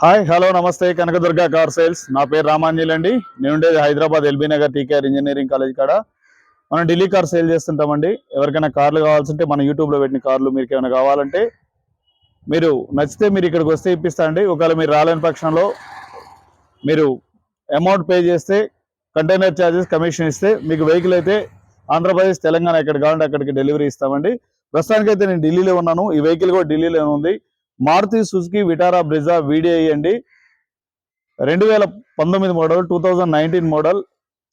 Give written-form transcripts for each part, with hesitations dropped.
Hi hello నమస్తే Kanakadurga car sales. నా పేరు రామాంజల్ అండి. నేను ఉండేది Hyderabad LB Nagar TKR engineering college కాడ. మనం ఢిల్లీ కార్ సేల్ చేస్తుంటామండి. ఎవరికైనా కార్లు కావాల్సింటే మన యూట్యూబ్లో పెట్టిన కార్లు మీకు ఏమైనా కావాలంటే మీరు నచ్చితే మీరు ఇక్కడికి వస్తే ఇప్పిస్తాండి. ఒకవేళ మీరు రాలేని పక్షంలో మీరు అమౌంట్ పే చేస్తే కంటైనర్ ఛార్జెస్ కమిషన్ ఇస్తే మీకు వెహికల్ అయితే ఆంధ్రప్రదేశ్ తెలంగాణ ఎక్కడ కావాలంటే అక్కడికి డెలివరీ ఇస్తామండి. ప్రస్తుతానికైతే నేను ఢిల్లీలో ఉన్నాను. ఈ వెహికల్ కూడా ఢిల్లీలో ఉంది. Maruti Suzuki Vitara Brezza VDI అండి. 2019 model, 2019 model,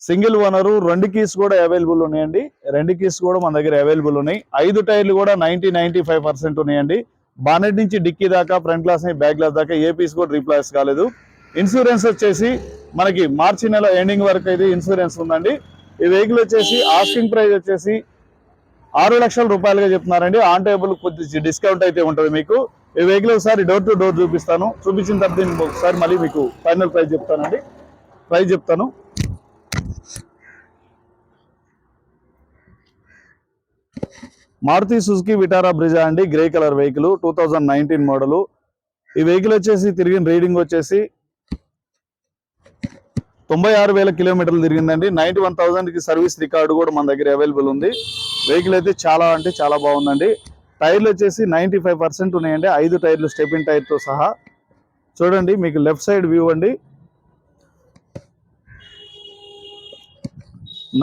single owner, 2 keys కూడా అవైలబుల్ ఉన్నాయండి. 2 కీస్ కూడా మన దగ్గర అవైలబుల్ ఉన్నాయి. 5 టైర్లు కూడా 95% ఉన్నాయండి. బానెట్ నుంచి డిక్కీ దాకా, ఫ్రంట్ గ్లాస్ నుంచి బ్యాక్ గ్లాస్ దాకా ఏ పీస్ కూడా రీప్లేస్ కాలేదు. ఇన్సూరెన్స్ వచ్చేసి మనకి మార్చి నెల ఎండింగ్ వరకు అయితే ఇన్సూరెన్స్ ఉందండి. ఈ వెహికల్ వచ్చేసి ఆస్కింగ్ ప్రైస్ వచ్చేసి 6 లక్షల రూపాయలుగా చెప్తున్నారండి. ఆన్ టేబుల్ కొద్ది డిస్కౌంట్ అయితే ఉంటుంది మీకు. ఈ వెహికల్ ఒకసారి డోర్ టు డోర్ చూపిస్తాను. చూపించిన తర్వాత నేను ఒకసారి మళ్ళీ మీకు ఫైనల్ ప్రైస్ చెప్తానండి. ప్రైస్ చెప్తాను. మారుతి సుజుకి విటారా బ్రిజా అండి, గ్రే కలర్ వెహికల్, 2019 మోడల్. ఈ వెహికల్ వచ్చేసి తిరిగిన రీడింగ్ వచ్చేసి 96,000 కిలోమీటర్లు తిరిగిందండి. 91,000కి సర్వీస్ రికార్డు కూడా మన దగ్గర అవైలబుల్ ఉంది. వెహికల్ అయితే చాలా అంటే చాలా బాగుందండి. టైర్లు వచ్చేసి 95% ఉన్నాయండి. 5 టైర్లు స్టెపిన్ టైర్తో సహా. చూడండి మీకు లెఫ్ట్ సైడ్ వ్యూ అండి.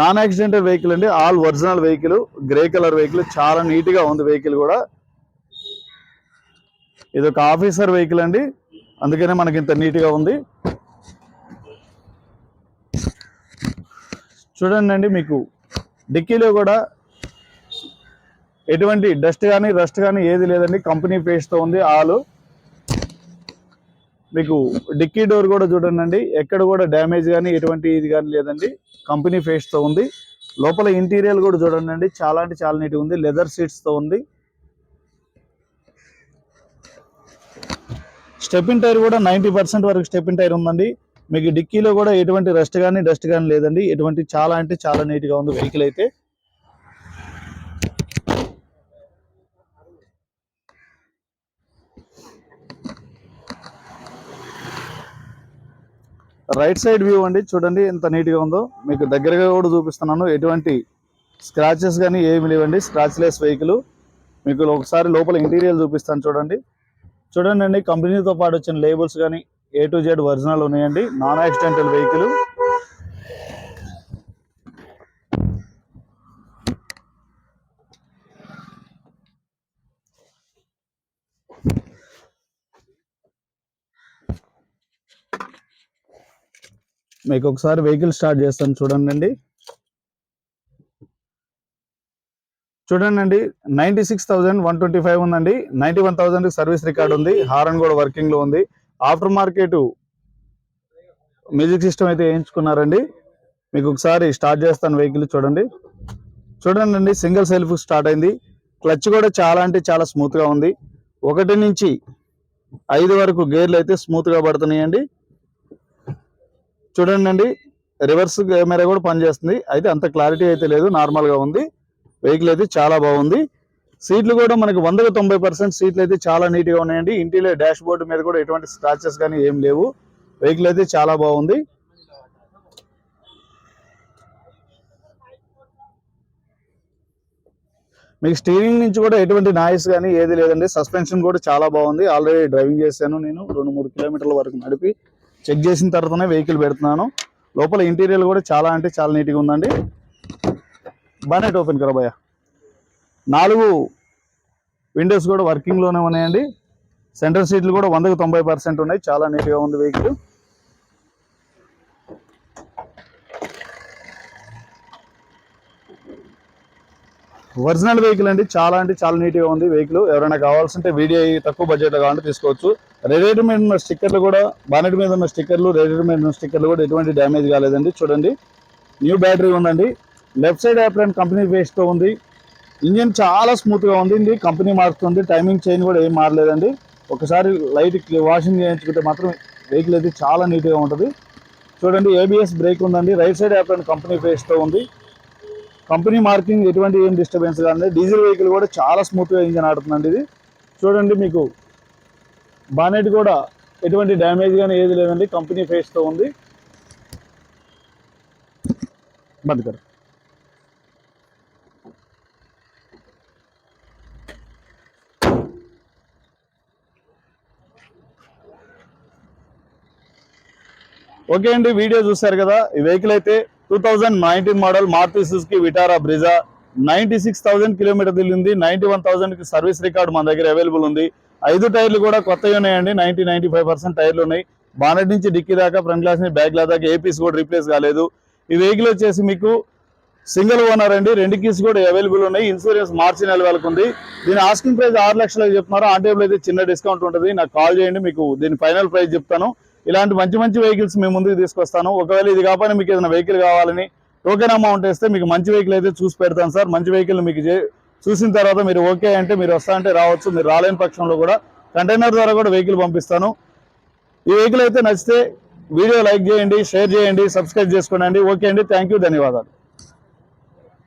నాన్ యాక్సిడెంటల్ వెహికల్ అండి, all original vehicle, grey colour vehicle, చాలా నీట్గా ఉంది వెహికల్ కూడా. ఇది ఒక ఆఫీసర్ వెహికల్ అండి, అందుకనే మనకి ఇంత నీట్గా ఉంది. చూడండి అండి, మీకు డిక్కీలో కూడా ఎటువంటి డస్ట్ కానీ రస్ట్ కానీ ఏది లేదండి. కంపెనీ పేస్ట్తో ఉంది ఆలు. మీకు డిక్కీ డోర్ కూడా చూడండి అండి, ఎక్కడ కూడా డ్యామేజ్ కానీ ఎటువంటి ఇది కానీ లేదండి. కంపెనీ పేస్ట్తో ఉంది. లోపల ఇంటీరియర్ కూడా చూడండి అండి, చాలా అంటే చాలా నీట్గా ఉంది. లెదర్ సీట్స్తో ఉంది. స్టెపిన్ టైర్ కూడా 90% వరకు స్టెపిన్ టైర్ ఉందండి. మీకు డిక్కీలో కూడా ఎటువంటి రస్ట్ కానీ డస్ట్ కానీ లేదండి. ఎటువంటి చాలా అంటే చాలా నీట్గా ఉంది వెహికల్ అయితే. రైట్ సైడ్ వ్యూ అండి, చూడండి ఎంత నీట్గా ఉందో. మీకు దగ్గరగా కూడా చూపిస్తున్నాను. ఎటువంటి స్క్రాచెస్ కానీ ఏమి లేవండి. Scratchless vehicle. మీకు ఒకసారి లోపల ఇంటీరియర్ చూపిస్తాను చూడండి. చూడండి అండి, కంపెనీతో పాటు వచ్చిన లేబుల్స్ కానీ A to Z ఒరిజినల్ ఉన్నాయండి. Non accidental vehicle. మీకు ఒకసారి వెహికల్ స్టార్ట్ చేస్తాను చూడండి అండి. చూడండి అండి, 96,125 ఉందండి. 91,000 సర్వీస్ రికార్డ్ ఉంది. హారన్ కూడా వర్కింగ్ లో ఉంది. ఆఫ్టర్ మార్కెట్ మ్యూజిక్ సిస్టమ్ అయితే వేయించుకున్నారండి. మీకు ఒకసారి స్టార్ట్ చేస్తాను వెహికల్ చూడండి. చూడండి అండి, సింగిల్ సెల్ఫ్ స్టార్ట్ అయింది. క్లచ్ కూడా చాలా అంటే చాలా స్మూత్ గా ఉంది. 1 నుంచి 5 వరకు గేర్లు అయితే స్మూత్ గా పడుతున్నాయండి. చూడండి అండి, రివర్స్ కెమెరా కూడా పనిచేస్తుంది. అయితే అంత క్లారిటీ అయితే లేదు, నార్మల్ గా ఉంది. వెహికల్ అయితే చాలా బాగుంది. సీట్లు కూడా మనకి 100కి 90% సీట్లు అయితే చాలా నీట్గా ఉన్నాయండి. ఇంటీరియర్ డాష్ బోర్డు మీద కూడా ఎటువంటి స్క్రాచెస్ కానీ ఏం లేవు. వెహికల్ అయితే చాలా బాగుంది. మీకు స్టీరింగ్ నుంచి కూడా ఎటువంటి నాయిస్ కానీ ఏది లేదండి. సస్పెన్షన్ కూడా చాలా బాగుంది. ఆల్రెడీ డ్రైవింగ్ చేశాను నేను. 2-3 కిలోమీటర్ల వరకు నడిపి చెక్ చేసిన తర్వాతనే వెహికల్ పెడుతున్నాను. లోపల ఇంటీరియర్ కూడా చాలా అంటే చాలా నీట్గా ఉందండి. బానెట్ ఓపెన్ కరా భయ్యా. 4 విండోస్ కూడా వర్కింగ్ లోనే ఉన్నాయండి. సెంటర్ సీట్లు కూడా 100కి 90% ఉన్నాయి. చాలా నీట్గా ఉంది వెహికల్. ఒరిజినల్ వెహికల్ అండి, చాలా అంటే చాలా నీట్గా ఉంది వెహికల్. ఎవరైనా కావాల్సింటే VDI తక్కువ బడ్జెట్లో కావాలంటే తీసుకోవచ్చు. రేడియేటర్ మీద ఉన్న స్టిక్కర్లు కూడా, బానెట్ మీద ఉన్న స్టిక్కర్లు, రేడియేటర్ మీద ఉన్న స్టిక్కర్లు కూడా ఎటువంటి డ్యామేజ్ కాలేదండి. చూడండి, న్యూ బ్యాటరీ ఉందండి. లెఫ్ట్ సైడ్ యాప్రాన్ కంపెనీ పేస్ట్తో ఉంది. ఇంజిన్ చాలా స్మూత్గా ఉంది. కంపెనీ మారుతుంది. టైమింగ్ చైన్ కూడా ఏం మారలేదండి. ఒకసారి లైట్ వాషింగ్ చేయించుకుంటే మాత్రం వెహికల్ అయితే చాలా నీట్గా ఉంటుంది. చూడండి, ABS బ్రేక్ ఉందండి. రైట్ సైడ్ యాప్రాన్ కంపెనీ పేస్ట్తో ఉంది. కంపెనీ మార్కింగ్ ఎటువంటి ఏం డిస్టర్బెన్స్ కానీ. డీజిల్ వెహికల్ కూడా చాలా స్మూత్గా ఇంజన్ ఆడుతుందండి ఇది. చూడండి, మీకు బానెట్ కూడా ఎటువంటి డ్యామేజ్ కానీ ఏది లేదండి, కంపెనీ ఫేస్తో ఉంది. బంద్. ఓకే అండి, వీడియో చూశారు కదా. ఈ వెహికల్ అయితే 2019 model Maruti Suzuki Vitara Brezza, 96,000 kilometre తిరిగింది. 91,000కి సర్వీస్ రికార్డు మన దగ్గర అవైలబుల్ ఉంది. 5 టైర్లు కూడా కొత్తవి ఉన్నాయండి. 95% టైర్లు ఉన్నాయి. బానెట్ నుంచి డిక్కీ దాకా, ఫ్రంట్ గ్లాస్ నుంచి బ్యాక్ గ్లాస్ దాకా ఏ పీస్ కూడా రీప్లేస్ కాలేదు. ఈ వెహికల్ వచ్చేసి మీకు సింగిల్ ఓనర్ అండి. 2 కీస్ కూడా అవైలబుల్ ఉన్నాయి. ఇన్సూరెన్స్ మార్చి నెల వరకు ఉంది. దీని ఆస్కింగ్ ప్రైస్ 6 లక్షలకు చెప్తున్నారు. ఆన్ టేబుల్ అయితే చిన్న డిస్కౌంట్ ఉంటుంది. నాకు కాల్ చేయండి, మీకు దీని ఫైనల్ ప్రైస్ చెప్తాను. ఇలాంటి మంచి మంచి వెహికల్స్ మేము ముందుకు తీసుకొస్తాను. ఒకవేళ ఇది కాకపోయినా మీకు ఏదైనా వెహికల్ కావాలని టోకెన్ అమౌంట్ వేస్తే మీకు మంచి వెహికల్ అయితే చూసి పెడతాను సార్. మంచి వెహికల్ మీకు చూసిన తర్వాత మీరు ఓకే అంటే మీరు వస్తా అంటే రావచ్చు. మీరు రాలేని పక్షంలో కూడా కంటైనర్ ద్వారా కూడా వెహికల్ పంపిస్తాను. ఈ వెహికల్ అయితే నచ్చితే వీడియో లైక్ చేయండి, షేర్ చేయండి, సబ్స్క్రైబ్ చేసుకోండి. ఓకే అండి, థ్యాంక్ యూ, ధన్యవాదాలు.